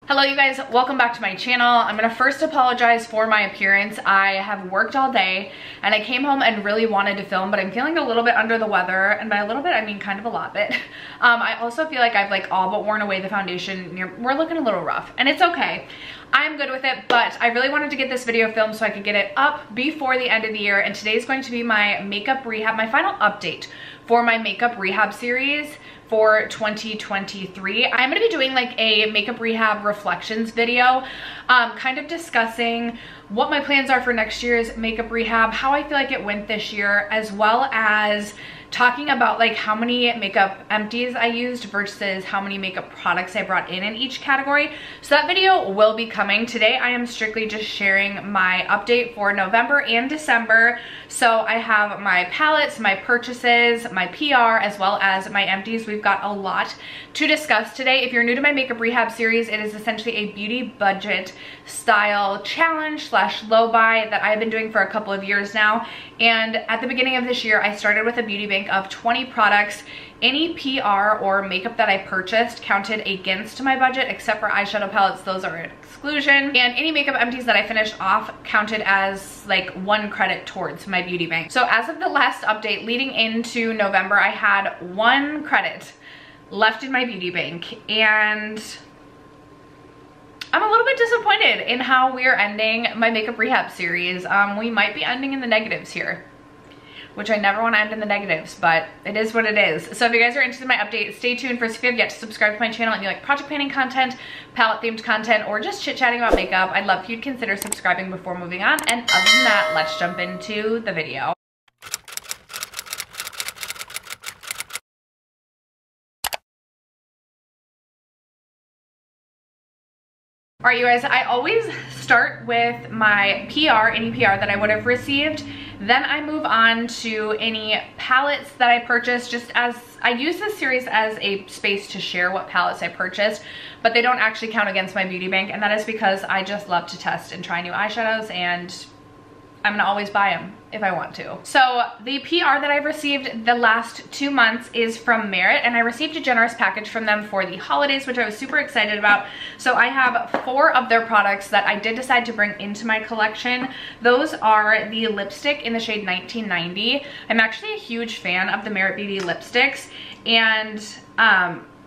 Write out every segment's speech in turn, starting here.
Hello you guys, welcome back to my channel. I'm gonna first apologize for my appearance. I have worked all day and I came home and really wanted to film, but I'm feeling a little bit under the weather, and by a little bit I mean kind of a lot bit. I also feel like I've all but worn away the foundation. We're looking a little rough and it's okay. I'm good with it, but I really wanted to get this video filmed so I could get it up before the end of the year, and today is going to be my makeup rehab, my final update for my makeup rehab series for 2023. I'm gonna be doing like a makeup rehab reflections video, kind of discussing what my plans are for next year's makeup rehab, how I feel like it went this year, as well as talking about like how many makeup empties I used versus how many makeup products I brought in each category. So that video will be coming. Today I am strictly just sharing my update for November and December. So I have my palettes, my purchases, my PR, as well as my empties. We've got a lot to discuss today. If you're new to my makeup rehab series, it is essentially a beauty budget style challenge / low buy that I've been doing for a couple of years now. And at the beginning of this year, I started with a beauty bank of 20 products. Any PR or makeup that I purchased counted against my budget, except for eyeshadow palettes. Those are an exclusion. And any makeup empties that I finished off counted as like 1 credit towards my beauty bank. So as of the last update leading into November, I had 1 credit left in my beauty bank, and I'm a little bit disappointed in how we're ending my makeup rehab series. We might be ending in the negatives here, which I never want to end in the negatives, but it is what it is. So if you guys are interested in my update, stay tuned. First, if you have yet to subscribe to my channel and you like project painting content, palette themed content, or just chit chatting about makeup, I'd love if you'd consider subscribing before moving on. And other than that, let's jump into the video. All right, you guys, I always start with my PR, any PR that I would have received. Then I move on to any palettes that I purchased, just as I use this series as a space to share what palettes I purchased, but they don't actually count against my beauty bank, and that is because I just love to test and try new eyeshadows, and I'm gonna always buy them if I want to. So the PR that I've received the last 2 months is from Merit, and I received a generous package from them for the holidays, which I was super excited about. So I have 4 of their products that I did decide to bring into my collection. Those are the lipstick in the shade 1990. I'm actually a huge fan of the Merit Beauty lipsticks, and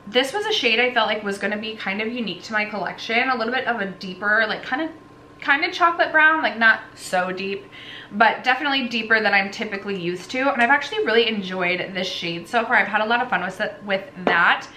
this was a shade I felt like was gonna be kind of unique to my collection. A little bit of a deeper, like kind of chocolate brown, like not so deep, but definitely deeper than I'm typically used to. And I've actually really enjoyed this shade so far. I've had a lot of fun with that.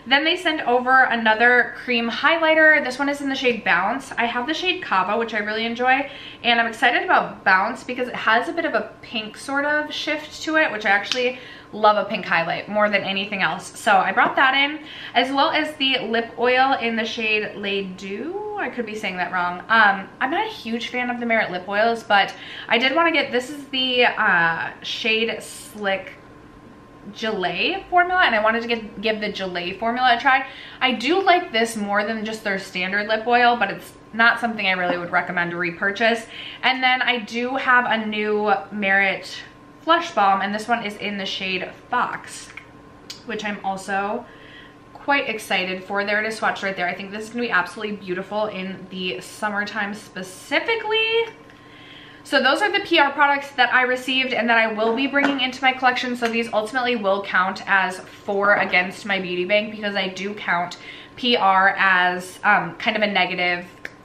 Then they sent over another cream highlighter. This one is in the shade Bounce. I have the shade Kava, which I really enjoy, and I'm excited about Bounce because it has a bit of a pink sort of shift to it, which I actually love a pink highlight more than anything else. So I brought that in, as well as the lip oil in the shade Les Deux. I could be saying that wrong. I'm not a huge fan of the Merit lip oils, but I did want to get, this is the shade Slick Gelée formula, and I wanted to give the Gelée formula a try. I do like this more than just their standard lip oil, but it's not something I really would recommend to repurchase. And then I do have a new Merit Flush Balm, and this one is in the shade Fox, which I'm also quite excited for. There it is swatched right there. I think this is gonna be absolutely beautiful in the summertime specifically. So those are the PR products that I received and that I will be bringing into my collection. So these ultimately will count as 4 against my beauty bank, because I do count PR as kind of a negative,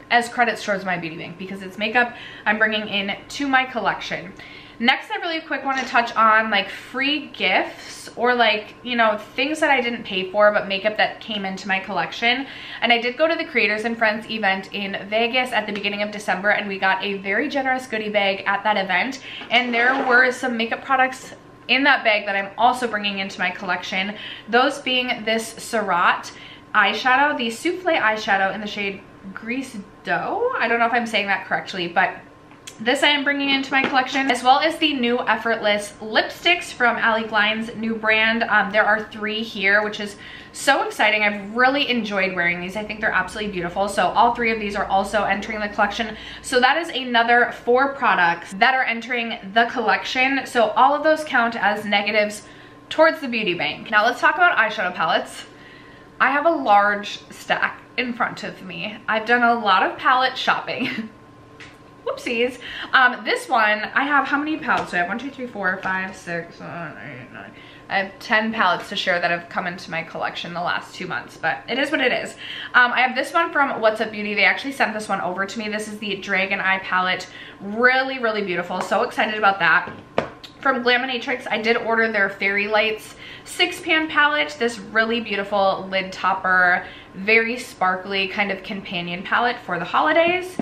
as credits towards my beauty bank, because it's makeup I'm bringing in to my collection. Next, I really quick want to touch on like free gifts, or like, you know, things that I didn't pay for but makeup that came into my collection. And I did go to the Creators and Friends event in Vegas at the beginning of December, and we got a very generous goodie bag at that event, and there were some makeup products in that bag that I'm also bringing into my collection. Those being this Surratt eyeshadow, the Souffle eyeshadow in the shade Grease Dough. I don't know if I'm saying that correctly, but this I am bringing into my collection, as well as the new Effortless lipsticks from Ali Glein's new brand. There are 3 here, which is so exciting. I've really enjoyed wearing these. I think they're absolutely beautiful. So all 3 of these are also entering the collection. So that is another 4 products that are entering the collection. So all of those count as negatives towards the beauty bank. Now let's talk about eyeshadow palettes. I have a large stack in front of me. I've done a lot of palette shopping. Whoopsies. This one, I have, how many palettes do I have? 1, 2, 3, 4, 5, 6, 7, 8, 9. I have 10 palettes to share that have come into my collection the last 2 months, but it is what it is. I have this one from What's Up Beauty. They actually sent this one over to me. This is the Dragon Eye palette. Really, really beautiful. So excited about that. From Glaminatrix, I did order their Fairy Lights 6-pan palette. This really beautiful lid topper, very sparkly kind of companion palette for the holidays.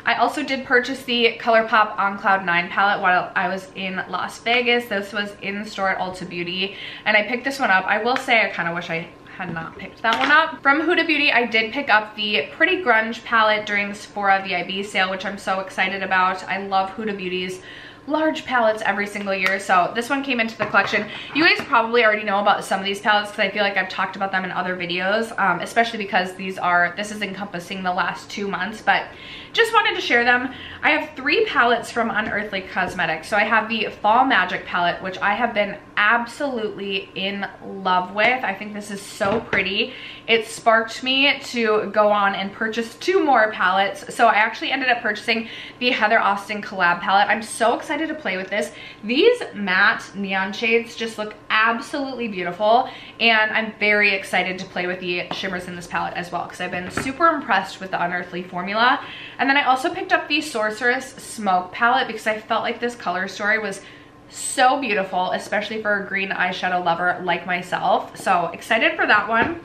I also did purchase the ColourPop On Cloud 9 palette while I was in Las Vegas. This was in store at Ulta Beauty, and I picked this one up. I will say I kind of wish I had not picked that one up. From Huda Beauty, I did pick up the Pretty Grunge palette during the Sephora VIB sale, which I'm so excited about. I love Huda Beauty's large palettes every single year, so this one came into the collection. You guys probably already know about some of these palettes because I feel like I've talked about them in other videos, especially because this is encompassing the last 2 months, but just wanted to share them. I have 3 palettes from Unearthly Cosmetics. So I have the Fall Magic palette, which I have been absolutely in love with. I think this is so pretty. It sparked me to go on and purchase 2 more palettes. So I actually ended up purchasing the Heather Austin collab palette. I'm so excited to play with this. These matte neon shades just look absolutely beautiful, and I'm very excited to play with the shimmers in this palette as well because I've been super impressed with the Unearthly formula. And then I also picked up the Sorceress Smoke palette because I felt like this color story was so beautiful, especially for a green eyeshadow lover like myself. So excited for that one.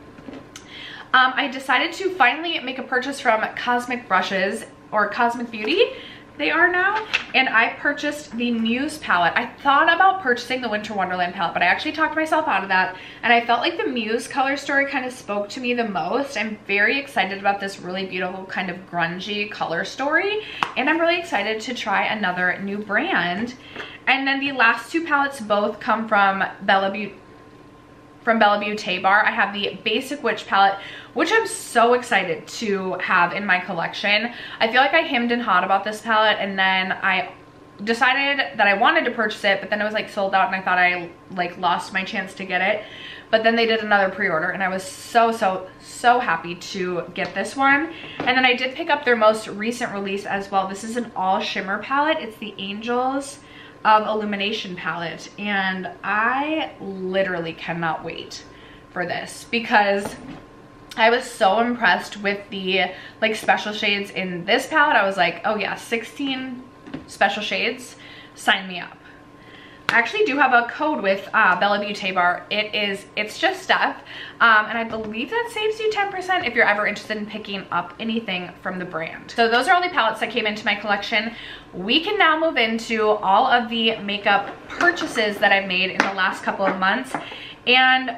I decided to finally make a purchase from Cosmic Brushes, or Cosmic Beauty they are now, and I purchased the Muse palette. I thought about purchasing the Winter Wonderland palette, but I actually talked myself out of that, and I felt like the Muse color story kind of spoke to me the most. I'm very excited about this really beautiful kind of grungy color story, and I'm really excited to try another new brand. And then the last 2 palettes both come from Bella Beauté Bar. I have the Basic Witch palette, which I'm so excited to have in my collection. I feel like I hemmed and hawed about this palette, and then I decided that I wanted to purchase it, but then it was like sold out, and I thought I like lost my chance to get it. But then they did another pre-order, and I was so happy to get this one. And then I did pick up their most recent release as well. This is an all shimmer palette. It's the Angels of Illumination palette, and I literally cannot wait for this because I was so impressed with the like special shades in this palette. I was like, oh yeah, 16 special shades, sign me up. I actually do have a code with Bella Beauté Bar. It's just stuff, and I believe that saves you 10% if you're ever interested in picking up anything from the brand. So those are all the palettes that came into my collection. We can now move into all of the makeup purchases that I've made in the last couple of months, and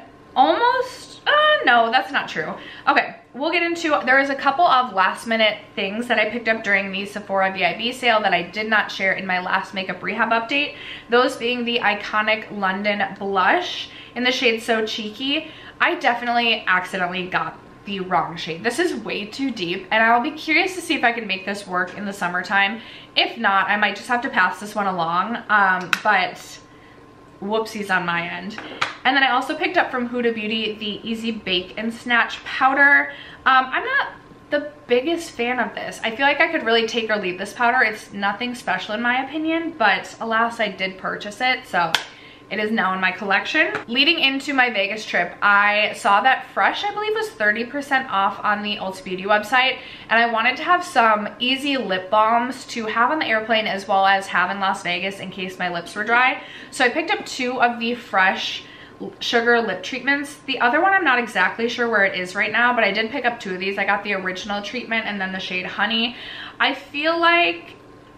no, that's not true. Okay, we'll get into, there is a couple of last minute things that I picked up during the Sephora VIB sale that I did not share in my last makeup rehab update. Those being the iconic London blush in the shade So Cheeky. I definitely accidentally got the wrong shade. This is way too deep, and I'll be curious to see if I can make this work in the summertime. If not, I might just have to pass this one along, but whoopsies on my end. And then I also picked up from Huda Beauty the Easy Bake and Snatch powder. I'm not the biggest fan of this. I feel like I could really take or leave this powder. It's nothing special in my opinion, but alas, I did purchase it, so it is now in my collection. Leading into my Vegas trip, I saw that Fresh, I believe, was 30% off on the Ulta Beauty website, and I wanted to have some easy lip balms to have on the airplane as well as have in Las Vegas in case my lips were dry. So I picked up 2 of the Fresh sugar lip treatments. The other one I'm not exactly sure where it is right now, but I did pick up 2 of these. I got the original treatment and then the shade Honey. I feel like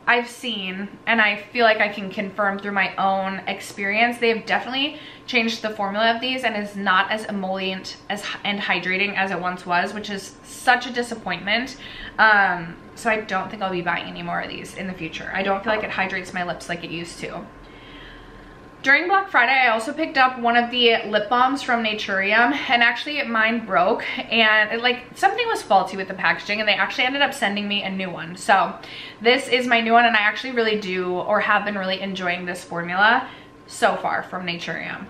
I've seen, and I feel like I can confirm through my own experience, they have definitely changed the formula of these and is not as emollient and hydrating as it once was, which is such a disappointment. So I don't think I'll be buying any more of these in the future. I don't feel like it hydrates my lips like it used to. During Black Friday, I also picked up one of the lip balms from Naturium, and actually mine broke, and something was faulty with the packaging, and they actually ended up sending me a new one. So this is my new one, and I actually really do, or have been really enjoying this formula so far from Naturium.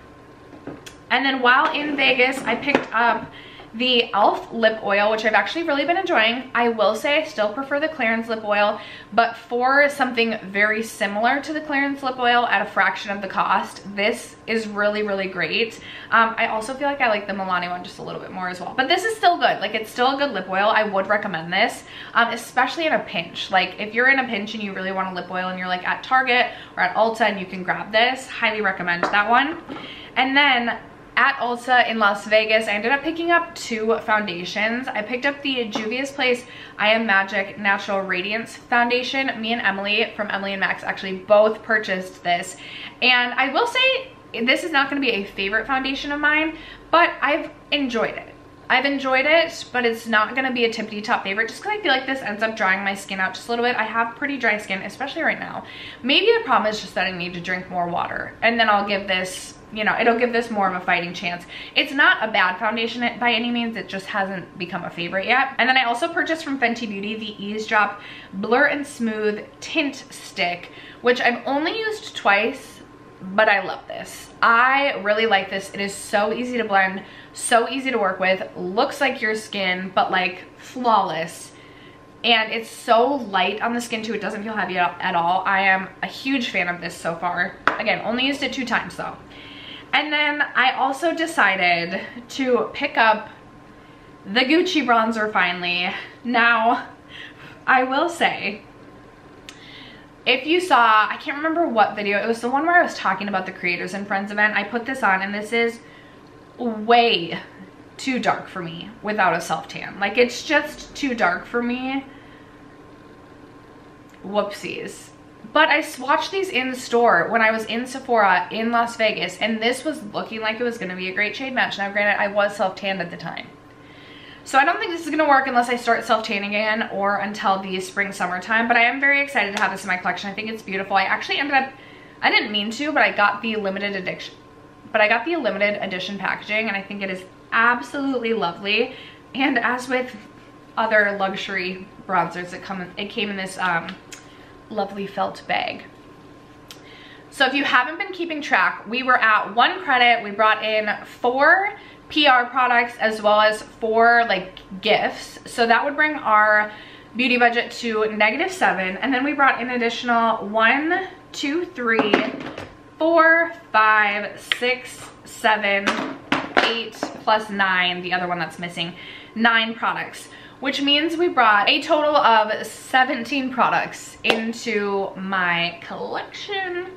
And then while in Vegas, I picked up the e.l.f. lip oil, which I've actually really been enjoying. I will say I still prefer the Clarins lip oil, but for something very similar to the Clarins lip oil at a fraction of the cost, this is really, really great. I also feel like I like the Milani one just a little bit more as well, but this is still good. Like, it's still a good lip oil. I would recommend this, especially in a pinch. Like, if you're in a pinch and you really want a lip oil and you're like at Target or at Ulta and you can grab this, highly recommend that one. And then at Ulta in Las Vegas, I ended up picking up 2 foundations. I picked up the Juvia's Place I Am Magic Natural Radiance Foundation. Me and Emily from Emily and Max actually both purchased this. And I will say, this is not gonna be a favorite foundation of mine, but I've enjoyed it. I've enjoyed it, but it's not gonna be a tippity top favorite just because I feel like this ends up drying my skin out just a little bit. I have pretty dry skin, especially right now. Maybe the problem is just that I need to drink more water, and then I'll give this, you know, it'll give this more of a fighting chance. It's not a bad foundation by any means, it just hasn't become a favorite yet. And then I also purchased from Fenty Beauty the Eavesdrop Blur and Smooth Tint Stick, which I've only used twice, but I love this. I really like this. It is so easy to blend, so easy to work with, looks like your skin, but like flawless. And it's so light on the skin too, it doesn't feel heavy at all. I am a huge fan of this so far. Again, only used it 2 times though. And then I also decided to pick up the Gucci bronzer finally. Now, I will say, if you saw, I can't remember what video, it was the one where I was talking about the Creators and Friends event. I put this on and this is way too dark for me without a self-tan. Like, it's just too dark for me. Whoopsies. But I swatched these in store when I was in Sephora in Las Vegas, and this was looking like it was going to be a great shade match. Now granted, I was self-tanned at the time, so I don't think this is going to work unless I start self-tanning again or until the spring summertime. But I am very excited to have this in my collection. I think it's beautiful. I actually ended up, I didn't mean to, but I got the limited edition packaging, and I think it is absolutely lovely. And as with other luxury bronzers, it came in this lovely felt bag. So if you haven't been keeping track, we were at 1 credit. We brought in 4 PR products as well as 4 like gifts, so that would bring our beauty budget to -7. And then we brought in additional 1, 2, 3, 4, 5, 6, 7, 8 plus 9, the other one that's missing, 9 products, which means we brought a total of 17 products into my collection.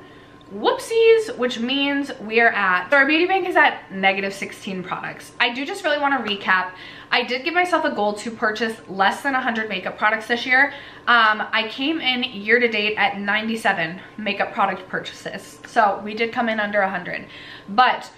Whoopsies, which means we are at, so our beauty bank is at -16 products. I do just really want to recap. I did give myself a goal to purchase less than 100 makeup products this year. I came in year to date at 97 makeup product purchases. So we did come in under 100, but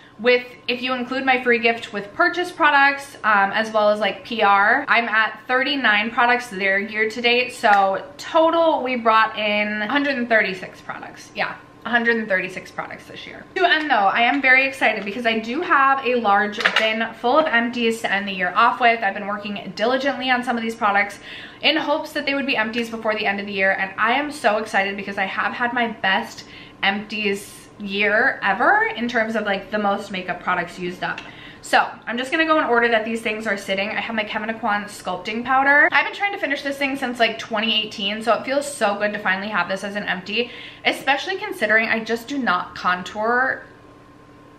if you include my free gift with purchase products, as well as like PR, I'm at 39 products there year to date. So total, we brought in 136 products. Yeah, 136 products this year. To end though, I am very excited because I do have a large bin full of empties to end the year off with. I've been working diligently on some of these products in hopes that they would be empties before the end of the year. And I am so excited because I have had my best empties year ever in terms of like the most makeup products used up. So I'm just gonna go in order that these things are sitting. I have my Kevyn Aucoin sculpting powder. I've been trying to finish this thing since like 2018, so it feels so good to finally have this as an empty, especially considering I just do not contour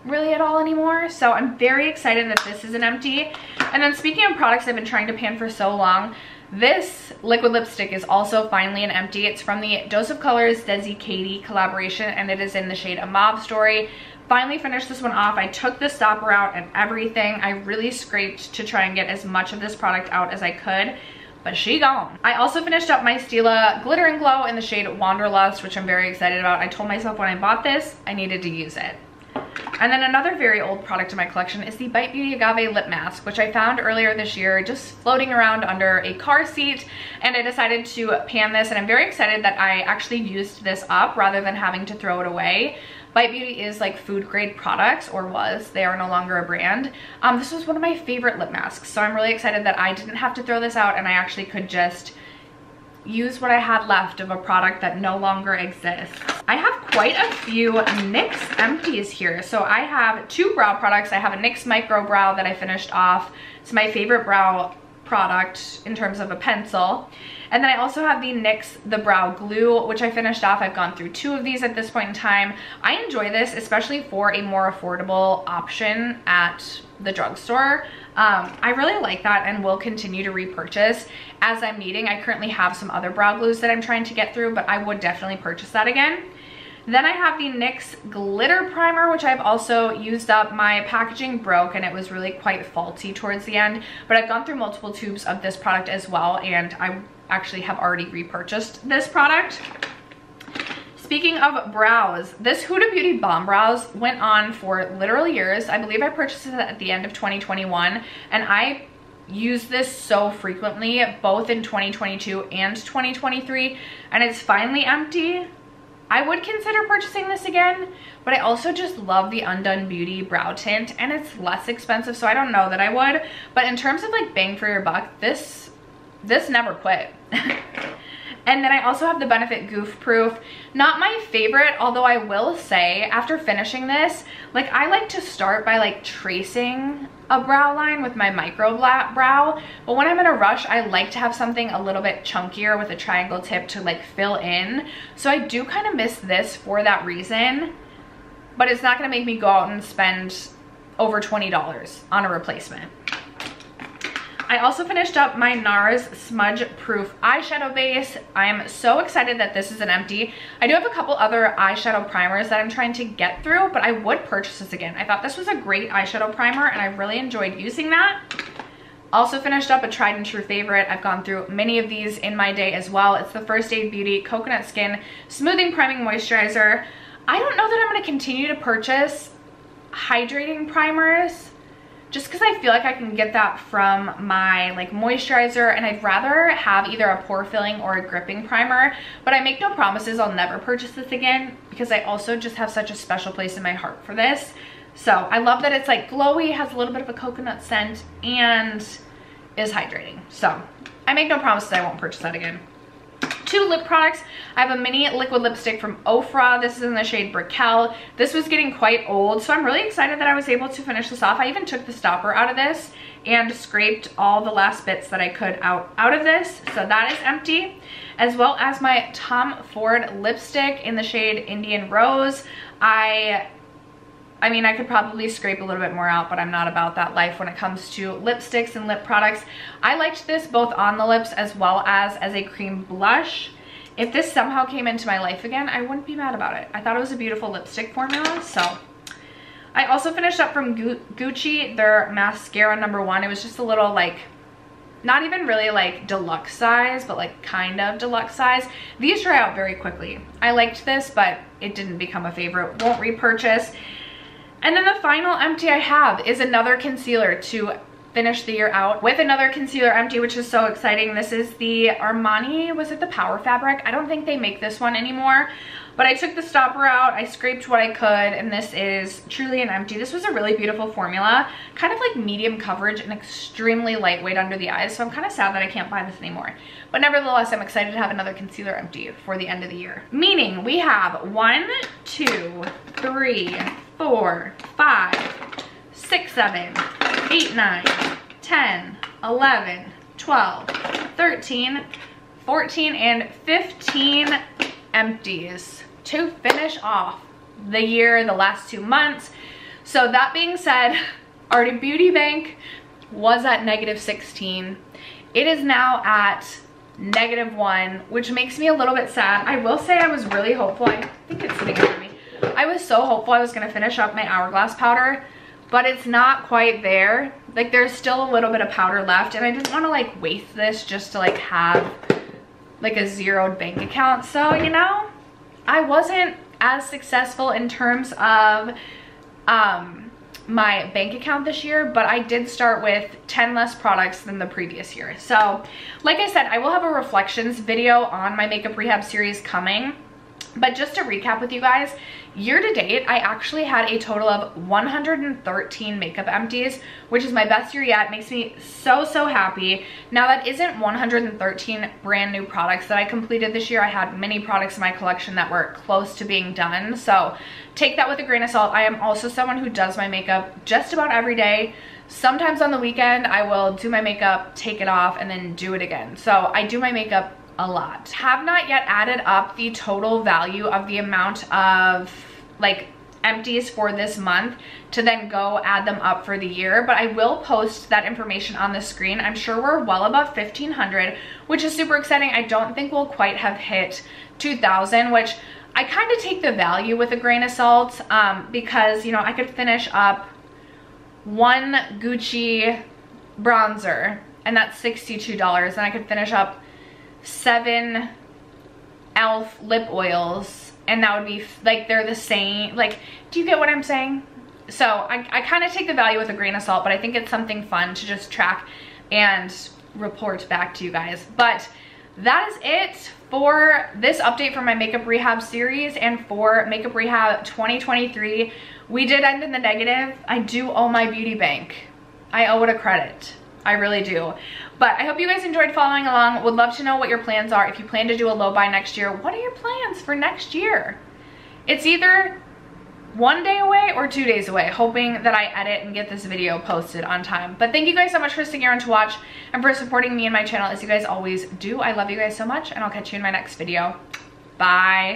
really at all anymore. So I'm very excited that this is an empty. And then speaking of products I've been trying to pan for so long, this liquid lipstick is also finally an empty. It's from the Dose of Colors Desi Katie collaboration, and it is in the shade A Mauve Story. Finally finished this one off. I took the stopper out and everything. I really scraped to try and get as much of this product out as I could, but she gone. I also finished up my Stila Glitter and Glow in the shade Wanderlust, which I'm very excited about. I told myself when I bought this, I needed to use it. And then another very old product in my collection is the Bite Beauty Agave Lip Mask, which I found earlier this year just floating around under a car seat, and I decided to pan this, and I'm very excited that I actually used this up rather than having to throw it away. Bite Beauty is like food grade products, or was. They are no longer a brand. This was one of my favorite lip masks, so I'm really excited that I didn't have to throw this out and I actually could just use what I had left of a product that no longer exists. I have quite a few NYX empties here. So I have 2 brow products. I have a NYX Micro Brow that I finished off. It's my favorite brow product in terms of a pencil. And then I also have the NYX The Brow Glue, which I finished off. I've gone through 2 of these at this point in time. I enjoy this, especially for a more affordable option at the drugstore. I really like that and will continue to repurchase as I'm needing. I currently have some other brow glues that I'm trying to get through, but I would definitely purchase that again. Then I have the NYX Glitter Primer, which I've also used up. My packaging broke and it was really quite faulty towards the end, but I've gone through multiple tubes of this product as well, and I actually have already repurchased this product. Speaking of brows, this Huda Beauty Balm Brows went on for literal years. I believe I purchased it at the end of 2021, and I use this so frequently, both in 2022 and 2023, and it's finally empty. I would consider purchasing this again, but I also just love the Undone Beauty brow tint, and it's less expensive, so I don't know that I would. But in terms of like bang for your buck, this never quit. And then I also have the Benefit Goof Proof. Not my favorite, although I will say after finishing this, like I like to start by like tracing a brow line with my micro brow, but when I'm in a rush, I like to have something a little bit chunkier with a triangle tip to like fill in. So I do kind of miss this for that reason, but it's not gonna make me go out and spend over $20 on a replacement. I also finished up my NARS Smudge Proof eyeshadow base. I am so excited that this is an empty. I do have a couple other eyeshadow primers that I'm trying to get through, but I would purchase this again. I thought this was a great eyeshadow primer and I really enjoyed using that. Also finished up a tried and true favorite. I've gone through many of these in my day as well. It's the First Aid Beauty Coconut Skin Smoothing Priming Moisturizer. I don't know that I'm going to continue to purchase hydrating primers, just because I feel like I can get that from my like moisturizer, and I'd rather have either a pore filling or a gripping primer. But I make no promises I'll never purchase this again, because I also just have such a special place in my heart for this. So I love that it's like glowy, has a little bit of a coconut scent, and is hydrating. So I make no promises I won't purchase that again. 2 lip products. I have a mini liquid lipstick from Ofra. This is in the shade Brickell. This was getting quite old, so I'm really excited that I was able to finish this off. I even took the stopper out of this and scraped all the last bits that I could out of this. So that is empty, as well as my Tom Ford lipstick in the shade Indian Rose. I mean, I could probably scrape a little bit more out, but I'm not about that life when it comes to lipsticks and lip products. I liked this both on the lips as well as a cream blush. If this somehow came into my life again, I wouldn't be mad about it. I thought it was a beautiful lipstick formula. So I also finished up from Gucci their mascara #1. It was just a little like, not even really like deluxe size, but like kind of deluxe size. These dry out very quickly. I liked this, but it didn't become a favorite. Won't repurchase. And then the final empty I have is another concealer to finish the year out with, another concealer empty, which is so exciting. This is the Armani, was it the Power Fabric? I don't think they make this one anymore, but I took the stopper out, I scraped what I could, and this is truly an empty. This was a really beautiful formula, kind of like medium coverage and extremely lightweight under the eyes, so I'm kind of sad that I can't buy this anymore. But nevertheless, I'm excited to have another concealer empty for the end of the year. Meaning we have 1, 2, 3, 4, 5, 6, 7, 8, 9, 10, 11, 12, 13, 14, and 15 empties to finish off the year, the last 2 months. So that being said, our beauty bank was at -16. It is now at -1, which makes me a little bit sad. I will say I was really hopeful. I think it's sitting under me. I was so hopeful I was going to finish up my Hourglass powder, but it's not quite there. Like there's still a little bit of powder left, and I didn't want to like waste this just to like have like a zeroed bank account. So, you know, I wasn't as successful in terms of my bank account this year, but I did start with 10 less products than the previous year. So like I said, I will have a reflections video on my makeup rehab series coming. But just to recap with you guys, year to date, I actually had a total of 113 makeup empties, which is my best year yet. Makes me so, so happy. Now that isn't 113 brand new products that I completed this year. I had many products in my collection that were close to being done. So take that with a grain of salt. I am also someone who does my makeup just about every day. Sometimes on the weekend, I will do my makeup, take it off, and then do it again. So I do my makeup a lot. Have not yet added up the total value of the amount of like empties for this month to then go add them up for the year, but I will post that information on the screen. I'm sure we're well above 1,500, which is super exciting. I don't think we'll quite have hit 2,000, which I kind of take the value with a grain of salt, because, you know, I could finish up one Gucci bronzer and that's $62, and I could finish up 7 e.l.f. lip oils, and that would be like, they're the same. Like, do you get what I'm saying? So I kind of take the value with a grain of salt, but I think it's something fun to just track and report back to you guys. But that is it for this update for my makeup rehab series and for makeup rehab 2023. We did end in the negative. I do owe my beauty bank. I owe it a credit. I really do. But I hope you guys enjoyed following along. Would love to know what your plans are. If you plan to do a low buy next year, what are your plans for next year? It's either 1 day away or 2 days away, hoping that I edit and get this video posted on time. But thank you guys so much for sticking around to watch and for supporting me and my channel as you guys always do. I love you guys so much, and I'll catch you in my next video. Bye.